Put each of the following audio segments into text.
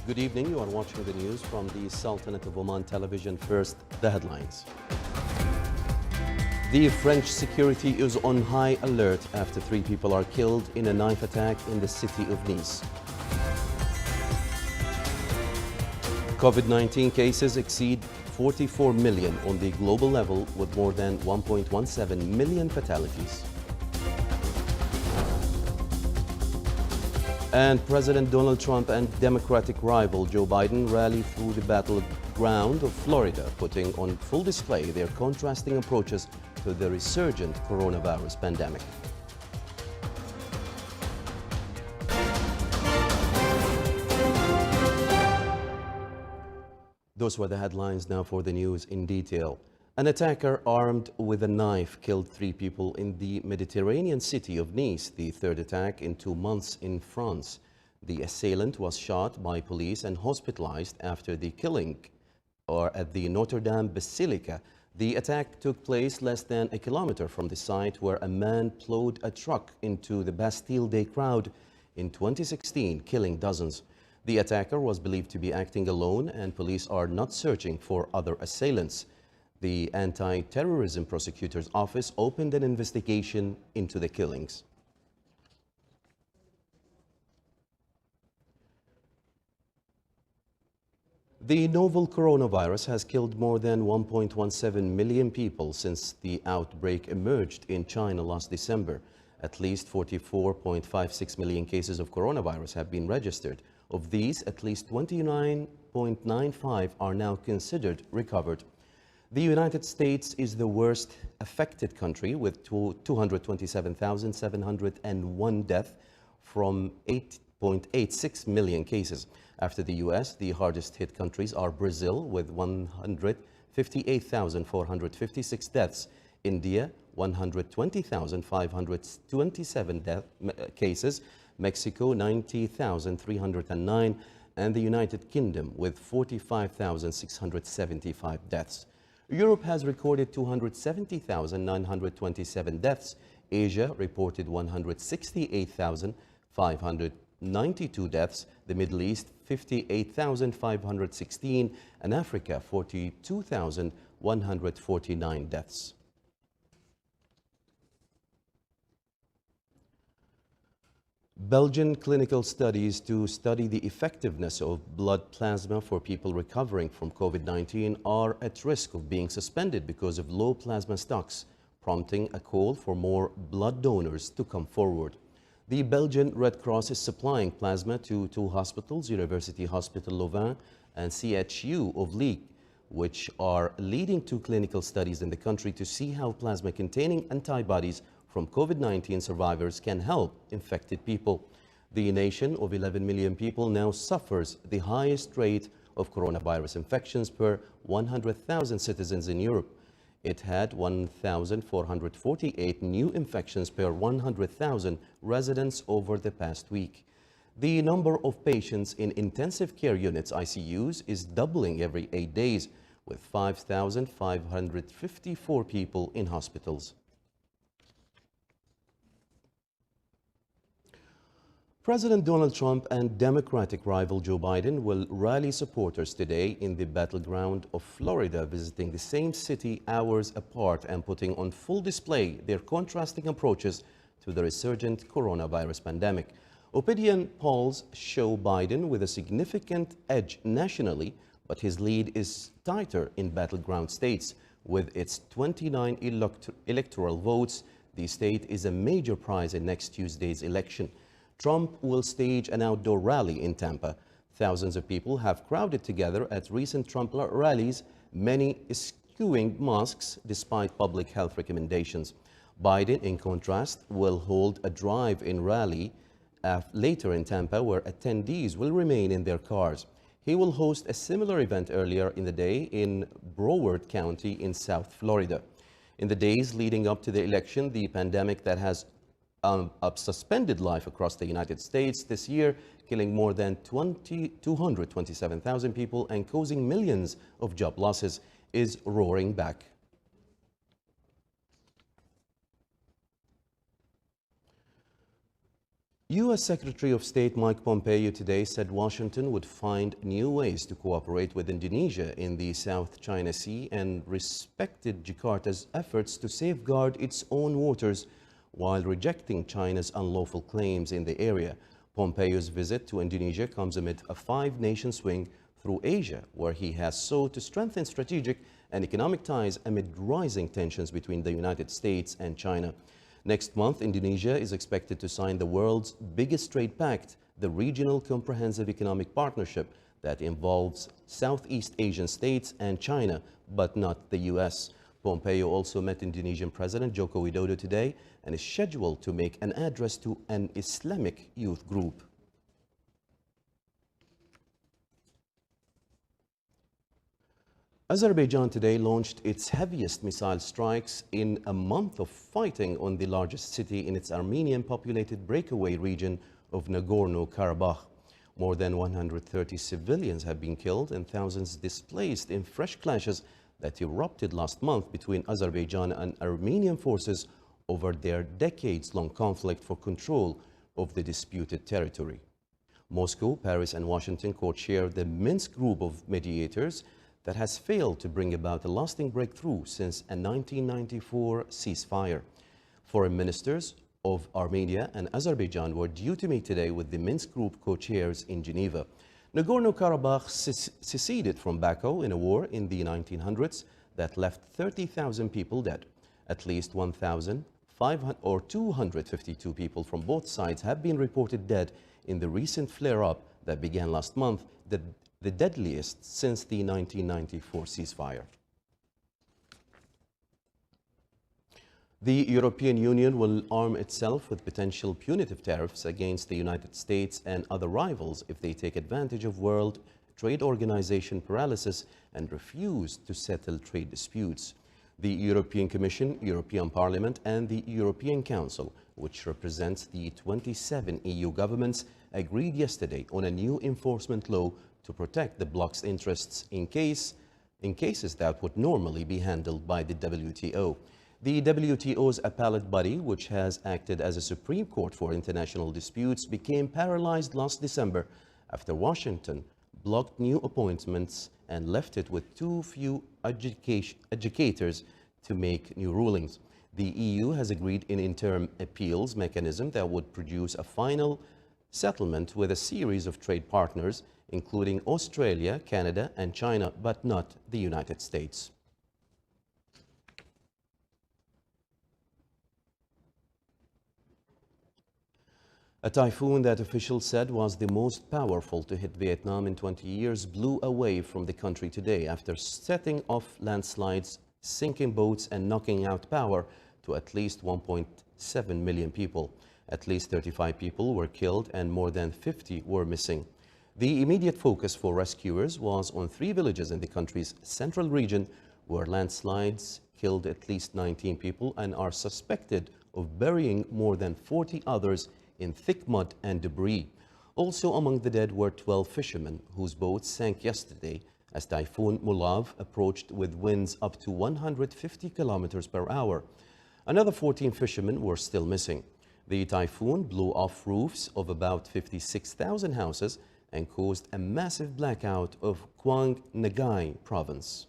Good evening. You are watching the news from the Sultanate of Oman television. First, the headlines. The French security is on high alert after 3 people are killed in a knife attack in the city of Nice. COVID-19 cases exceed 44 million on the global level, with more than 1.17 million fatalities. And President Donald Trump and Democratic rival Joe Biden rally through the battleground of Florida, putting on full display their contrasting approaches to the resurgent coronavirus pandemic. Those were the headlines. Now for the news in detail. An attacker armed with a knife killed 3 people in the Mediterranean city of Nice, the third attack in 2 months in France. The assailant was shot by police and hospitalized after the killing at the Notre Dame Basilica. The attack took place less than a kilometer from the site where a man plowed a truck into the Bastille Day crowd in 2016, killing dozens. The attacker was believed to be acting alone, and police are not searching for other assailants. The Anti-Terrorism Prosecutor's Office opened an investigation into the killings. The novel coronavirus has killed more than 1.17 million people since the outbreak emerged in China last December. At least 44.56 million cases of coronavirus have been registered. Of these, at least 29.95 are now considered recovered. The United States is the worst affected country, with 227,701 deaths from 8.86 million cases. After the U.S., the hardest hit countries are Brazil with 158,456 deaths, India 120,527 cases, Mexico 90,309, and the United Kingdom with 45,675 deaths. Europe has recorded 270,927 deaths. Asia reported 168,592 deaths. The Middle East 58,516, and Africa 42,149 deaths. Belgian clinical studies to study the effectiveness of blood plasma for people recovering from COVID-19 are at risk of being suspended because of low plasma stocks, prompting a call for more blood donors to come forward. The Belgian Red Cross is supplying plasma to 2 hospitals, University Hospital Louvain and CHU of Liege, which are leading 2 clinical studies in the country to see how plasma containing antibodies from COVID-19 survivors can help infected people. The nation of 11 million people now suffers the highest rate of coronavirus infections per 100,000 citizens in Europe. It had 1,448 new infections per 100,000 residents over the past week. The number of patients in intensive care units, ICUs, is doubling every 8 days, with 5,554 people in hospitals. President Donald Trump and Democratic rival Joe Biden will rally supporters today in the battleground of Florida, visiting the same city hours apart and putting on full display their contrasting approaches to the resurgent coronavirus pandemic. Opinion polls show Biden with a significant edge nationally, but his lead is tighter in battleground states. With its 29 electoral votes, the state is a major prize in next Tuesday's election. Trump will stage an outdoor rally in Tampa. Thousands of people have crowded together at recent Trump rallies, many eschewing masks despite public health recommendations. Biden, in contrast, will hold a drive-in rally later in Tampa, where attendees will remain in their cars. He will host a similar event earlier in the day in Broward County in South Florida. In the days leading up to the election, the pandemic that has suspended life across the United States this year, killing more than 227,000 people and causing millions of job losses, is roaring back. U.S. Secretary of State Mike Pompeo today said Washington would find new ways to cooperate with Indonesia in the South China Sea and respected Jakarta's efforts to safeguard its own waters while rejecting China's unlawful claims in the area. Pompeo's visit to Indonesia comes amid a five-nation swing through Asia, where he has sought to strengthen strategic and economic ties amid rising tensions between the United States and China. Next month, Indonesia is expected to sign the world's biggest trade pact, the Regional Comprehensive Economic Partnership, that involves Southeast Asian states and China, but not the U.S. Pompeo also met Indonesian President Joko Widodo today and is scheduled to make an address to an Islamic youth group. Azerbaijan today launched its heaviest missile strikes in a month of fighting on the largest city in its Armenian-populated breakaway region of Nagorno-Karabakh. More than 130 civilians have been killed and thousands displaced in fresh clashes that erupted last month between Azerbaijan and Armenian forces over their decades-long conflict for control of the disputed territory. Moscow, Paris, and Washington co-chair the Minsk group of mediators that has failed to bring about a lasting breakthrough since a 1994 ceasefire. Foreign ministers of Armenia and Azerbaijan were due to meet today with the Minsk group co-chairs in Geneva. Nagorno-Karabakh seceded from Baku in a war in the 1900s that left 30,000 people dead. At least 252 people from both sides have been reported dead in the recent flare-up that began last month, the deadliest since the 1994 ceasefire. The European Union will arm itself with potential punitive tariffs against the United States and other rivals if they take advantage of World Trade Organization paralysis and refuse to settle trade disputes. The European Commission, European Parliament, and the European Council, which represents the 27 EU governments, agreed yesterday on a new enforcement law to protect the bloc's interests in cases that would normally be handled by the WTO. The WTO's appellate body, which has acted as a Supreme Court for international disputes, became paralyzed last December after Washington blocked new appointments and left it with too few educators to make new rulings. The EU has agreed an interim appeals mechanism that would produce a final settlement with a series of trade partners, including Australia, Canada, and China, but not the United States. A typhoon that officials said was the most powerful to hit Vietnam in 20 years blew away from the country today after setting off landslides, sinking boats, and knocking out power to at least 1.7 million people. At least 35 people were killed and more than 50 were missing. The immediate focus for rescuers was on 3 villages in the country's central region where landslides killed at least 19 people and are suspected of burying more than 40 others in thick mud and debris. Also among the dead were 12 fishermen whose boats sank yesterday as Typhoon Mulav approached with winds up to 150 kilometers per hour. Another 14 fishermen were still missing. The typhoon blew off roofs of about 56,000 houses and caused a massive blackout of Quang Ngai province.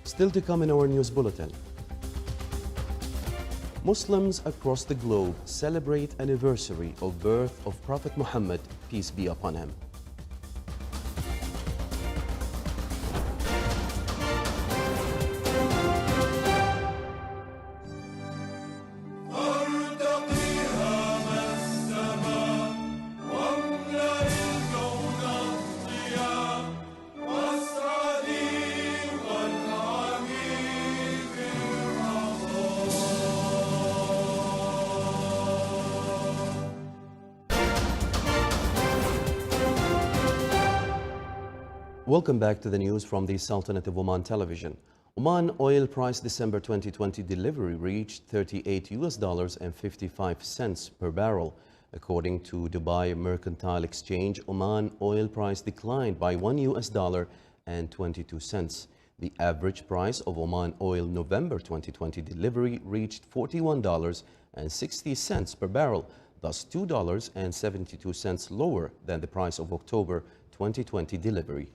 Still to come in our news bulletin. Muslims across the globe celebrate anniversary of birth of Prophet Muhammad, peace be upon him. Welcome back to the news from the Sultanate of Oman television. Oman oil price December 2020 delivery reached $38 and 55 cents per barrel. According to Dubai Mercantile Exchange, Oman oil price declined by $1 and 22 cents. The average price of Oman oil November 2020 delivery reached $41.60 per barrel, thus $2.72 lower than the price of October 2020 delivery.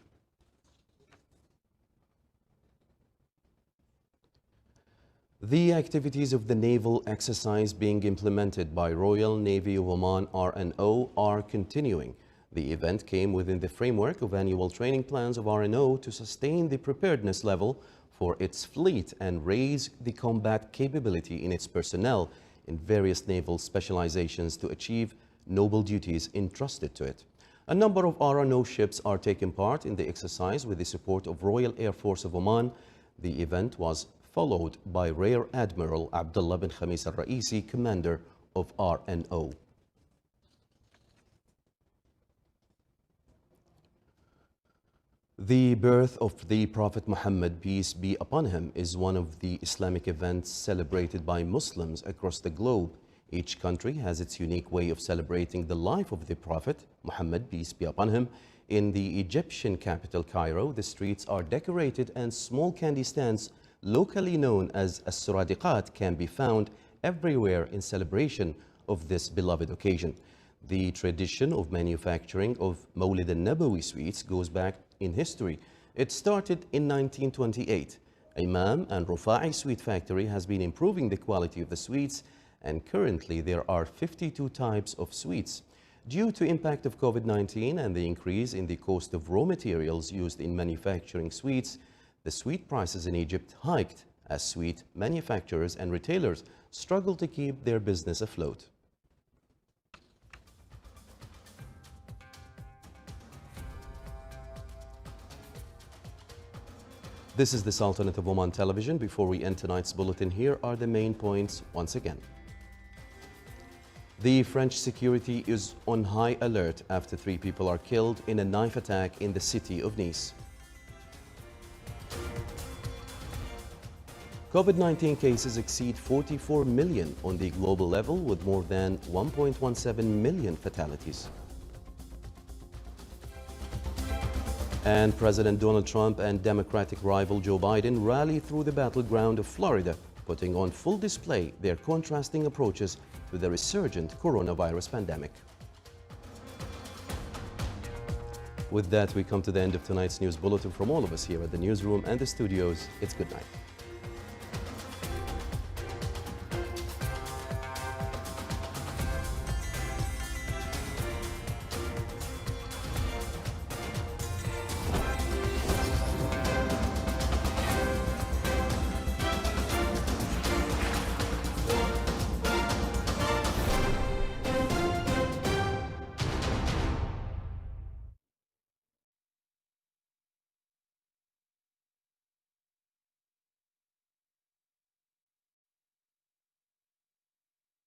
The activities of the naval exercise being implemented by Royal Navy of Oman RNO are continuing. The event came within the framework of annual training plans of RNO to sustain the preparedness level for its fleet and raise the combat capability in its personnel in various naval specializations to achieve noble duties entrusted to it. A number of RNO ships are taking part in the exercise with the support of Royal Air Force of Oman. The event was followed by Rear Admiral Abdullah bin Khamis al-Raisi, commander of RNO. The birth of the Prophet Muhammad, peace be upon him, is one of the Islamic events celebrated by Muslims across the globe. Each country has its unique way of celebrating the life of the Prophet Muhammad, peace be upon him. In the Egyptian capital, Cairo, the streets are decorated and small candy stands, locally known as as-suradiqat, can be found everywhere in celebration of this beloved occasion. The tradition of manufacturing of Mawlid al-Nabawi sweets goes back in history. It started in 1928. Imam and Rufa'i Sweet Factory has been improving the quality of the sweets, and currently there are 52 types of sweets. Due to impact of COVID-19 and the increase in the cost of raw materials used in manufacturing sweets, the sweet prices in Egypt hiked as sweet manufacturers and retailers struggle to keep their business afloat. This is the Sultanate of Oman Television. Before we end tonight's bulletin, here are the main points once again. The French security is on high alert after 3 people are killed in a knife attack in the city of Nice. COVID-19 cases exceed 44 million on the global level, with more than 1.17 million fatalities. And President Donald Trump and Democratic rival Joe Biden rally through the battleground of Florida, putting on full display their contrasting approaches to the resurgent coronavirus pandemic. With that, we come to the end of tonight's news bulletin. From all of us here at the newsroom and the studios, it's good night.